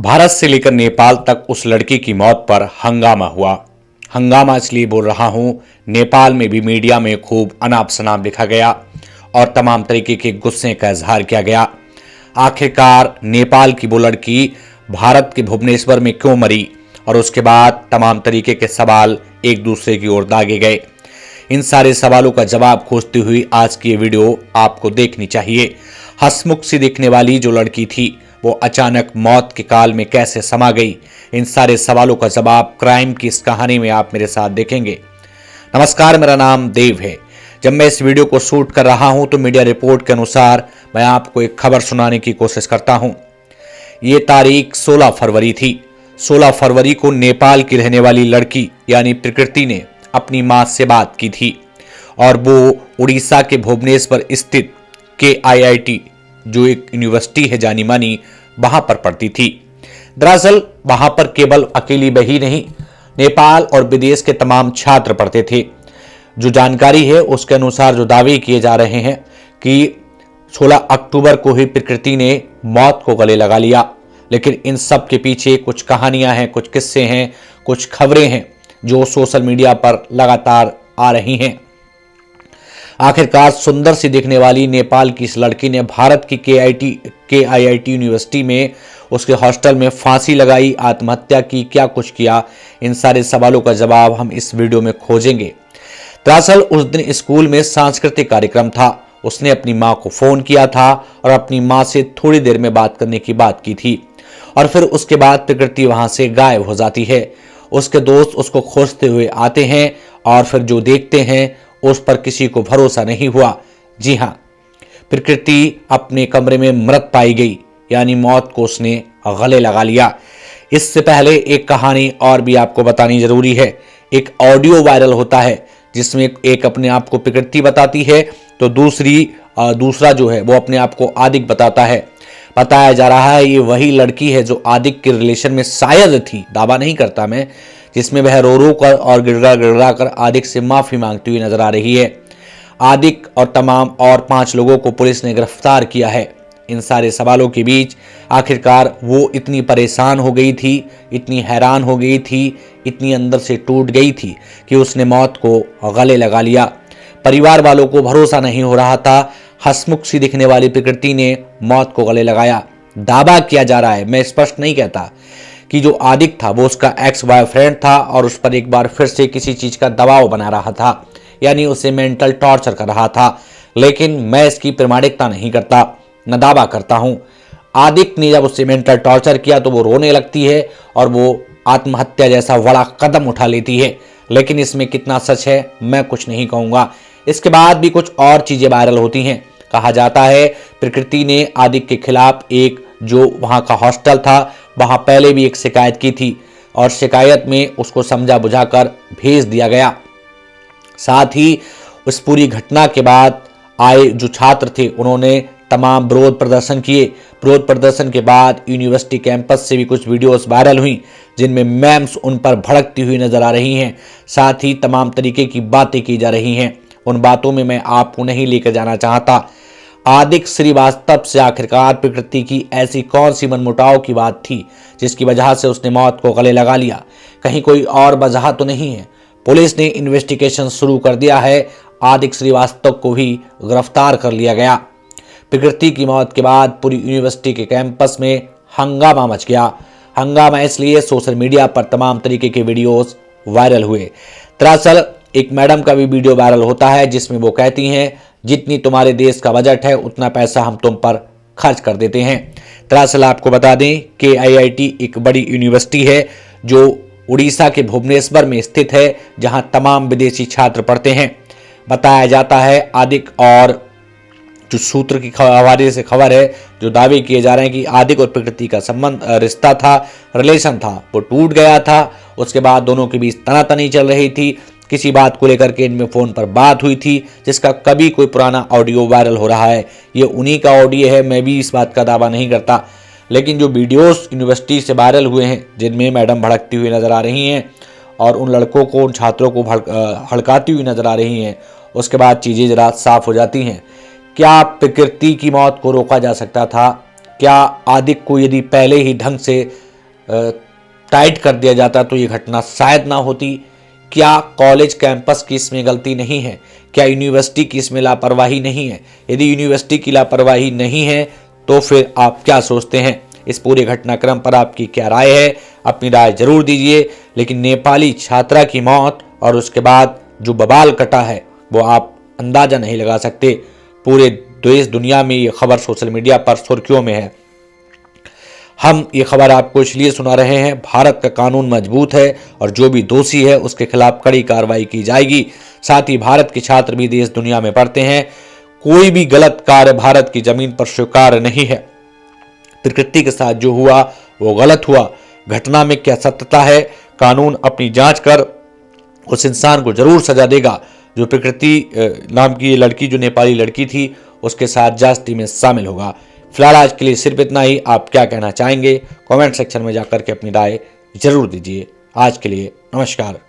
भारत से लेकर नेपाल तक उस लड़की की मौत पर हंगामा हुआ। हंगामा इसलिए बोल रहा हूं, नेपाल में भी मीडिया में खूब अनाप शनाप लिखा गया और तमाम तरीके के गुस्से का इजहार किया गया। आखिरकार नेपाल की वो लड़की भारत के भुवनेश्वर में क्यों मरी, और उसके बाद तमाम तरीके के सवाल एक दूसरे की ओर दागे गए। इन सारे सवालों का जवाब खोजती हुई आज की ये वीडियो आपको देखनी चाहिए। हंसमुख सी दिखने वाली जो लड़की थी वो अचानक मौत के काल में कैसे समा गई, इन सारे सवालों का जवाब क्राइम की इस कहानी में आप मेरे साथ देखेंगे। नमस्कार, मेरा नाम देव है। जब मैं इस वीडियो को शूट कर रहा हूं तो मीडिया रिपोर्ट के अनुसार मैं आपको एक खबर सुनाने की कोशिश करता हूं। ये तारीख 16 फरवरी थी। 16 फरवरी को नेपाल की रहने वाली लड़की यानी प्रकृति ने अपनी मां से बात की थी और वो उड़ीसा के भुवनेश्वर स्थित KIIT जो एक यूनिवर्सिटी है जानी मानी, वहां पर पढ़ती थी। दरअसल वहां पर केवल अकेली वही नहीं, नेपाल और विदेश के तमाम छात्र पढ़ते थे। जो जानकारी है उसके अनुसार जो दावे किए जा रहे हैं कि 16 अक्टूबर को ही प्रकृति ने मौत को गले लगा लिया। लेकिन इन सब के पीछे कुछ कहानियां हैं, कुछ किस्से हैं, कुछ खबरें हैं जो सोशल मीडिया पर लगातार आ रही हैं। आखिरकार सुंदर सी दिखने वाली नेपाल की इस लड़की ने भारत की KIIT यूनिवर्सिटी में उसके हॉस्टल में फांसी लगाई, आत्महत्या की, क्या कुछ किया, इन सारे सवालों का जवाब हम इस वीडियो में खोजेंगे। दरअसल उस दिन स्कूल में सांस्कृतिक कार्यक्रम था। उसने अपनी मां को फोन किया था और अपनी मां से थोड़ी देर में बात करने की बात की थी और फिर उसके बाद प्रकृति वहां से गायब हो जाती है। उसके दोस्त उसको खोजते हुए आते हैं और फिर जो देखते हैं उस पर किसी को भरोसा नहीं हुआ। जी हां, प्रकृति अपने कमरे में मृत पाई गई, यानी मौत को उसने गले लगा लिया। इससे पहले एक कहानी और भी आपको बतानी जरूरी है। एक ऑडियो वायरल होता है जिसमें एक अपने आप को प्रकृति बताती है तो दूसरा जो है वो अपने आप को आदिक बताता है। बताया जा रहा है ये वही लड़की है जो आदिक के रिलेशन में शायद थी, दावा नहीं करता मैं, जिसमें वह रो कर और गिड़गड़ा कर आदिक से माफी मांगती हुई नजर आ रही है। आदिक और तमाम और 5 लोगों को पुलिस ने गिरफ्तार किया है। इन सारे सवालों के बीच आखिरकार वो इतनी परेशान हो गई थी, इतनी हैरान हो गई थी, इतनी अंदर से टूट गई थी कि उसने मौत को गले लगा लिया। परिवार वालों को भरोसा नहीं हो रहा था। हंसमुख सी दिखने वाली प्रकृति ने मौत को गले लगाया। दावा किया जा रहा है, मैं स्पष्ट नहीं कहता, कि जो आदिक था वो उसका एक्स बॉयफ्रेंड था और उस पर एक बार फिर से किसी चीज का दबाव बना रहा था, यानी उसे मेंटल टॉर्चर कर रहा था। लेकिन मैं इसकी प्रामाणिकता नहीं करता, न दावा करता हूं। आदिक ने जब उससे मेंटल टॉर्चर किया तो वो रोने लगती है और वो आत्महत्या जैसा बड़ा कदम उठा लेती है। लेकिन इसमें कितना सच है मैं कुछ नहीं कहूंगा। इसके बाद भी कुछ और चीजें वायरल होती हैं। कहा जाता है प्रकृति ने आदिक के खिलाफ एक जो वहां का हॉस्टल था वहां पहले भी एक शिकायत की थी और शिकायत में उसको समझा बुझाकर भेज दिया गया। साथ ही उस पूरी घटना के बाद आए जो छात्र थे उन्होंने तमाम विरोध प्रदर्शन किए। विरोध प्रदर्शन के बाद यूनिवर्सिटी कैंपस से भी कुछ वीडियोस वायरल हुई जिनमें मैम्स उन पर भड़कती हुई नजर आ रही हैं। साथ ही तमाम तरीके की बातें की जा रही हैं। उन बातों में मैं आपको नहीं लेकर जाना चाहता। आदिक श्रीवास्तव से आखिरकार प्रकृति की ऐसी कौन सी मनमुटाव की बात थी जिसकी वजह से उसने मौत को गले लगा लिया? कहीं कोई और वजह तो नहीं है? पुलिस ने इन्वेस्टिगेशन शुरू कर दिया है। आदिक श्रीवास्तव को भी गिरफ्तार कर लिया गया। प्रकृति की मौत के बाद पूरी यूनिवर्सिटी के कैंपस में हंगामा मच गया। हंगामा इसलिए सोशल मीडिया पर तमाम तरीके के वीडियोस वायरल हुए। दरअसल एक मैडम का भी वीडियो वायरल होता है जिसमें वो कहती हैं जितनी तुम्हारे देश का बजट है उतना पैसा हम तुम पर खर्च कर देते हैं। दरअसल आपको बता दें KIIT एक बड़ी यूनिवर्सिटी है जो उड़ीसा के भुवनेश्वर में स्थित है जहां तमाम विदेशी छात्र पढ़ते हैं। बताया जाता है आदिक और जो सूत्र की हवाले से खबर है, जो दावे किए जा रहे हैं कि आदिक और प्रकृति का संबंध रिश्ता था, रिलेशन था, वो टूट गया था। उसके बाद दोनों के बीच तनातनी चल रही थी। किसी बात को लेकर के इनमें फोन पर बात हुई थी जिसका कभी कोई पुराना ऑडियो वायरल हो रहा है। ये उन्हीं का ऑडियो है, मैं भी इस बात का दावा नहीं करता। लेकिन जो वीडियोस यूनिवर्सिटी से वायरल हुए हैं जिनमें मैडम भड़कती हुई नजर आ रही हैं और उन लड़कों को, उन छात्रों को हड़काती हुई नजर आ रही हैं, उसके बाद चीज़ें जरा साफ हो जाती हैं। क्या प्रकृति की मौत को रोका जा सकता था? क्या आदिक को यदि पहले ही ढंग से टाइट कर दिया जाता तो ये घटना शायद ना होती। क्या कॉलेज कैंपस की इसमें गलती नहीं है? क्या यूनिवर्सिटी की इसमें लापरवाही नहीं है? यदि यूनिवर्सिटी की लापरवाही नहीं है तो फिर आप क्या सोचते हैं? इस पूरे घटनाक्रम पर आपकी क्या राय है? अपनी राय जरूर दीजिए। लेकिन नेपाली छात्रा की मौत और उसके बाद जो बवाल कटा है वो आप अंदाजा नहीं लगा सकते। पूरे देश दुनिया में ये खबर सोशल मीडिया पर सुर्खियों में है। हम ये खबर आपको इसलिए सुना रहे हैं, भारत का कानून मजबूत है और जो भी दोषी है उसके खिलाफ कड़ी कार्रवाई की जाएगी। साथ ही भारत के छात्र भी देश दुनिया में पढ़ते हैं। कोई भी गलत कार्य भारत की जमीन पर स्वीकार्य नहीं है। प्रकृति के साथ जो हुआ वो गलत हुआ। घटना में क्या सत्यता है? कानून अपनी जांच कर उस इंसान को जरूर सजा देगा जो प्रकृति नाम की ये लड़की, जो नेपाली लड़की थी, उसके साथ जास्ती में शामिल होगा। फिलहाल आज के लिए सिर्फ इतना ही। आप क्या कहना चाहेंगे? कमेंट सेक्शन में जाकर के अपनी राय जरूर दीजिए। आज के लिए नमस्कार।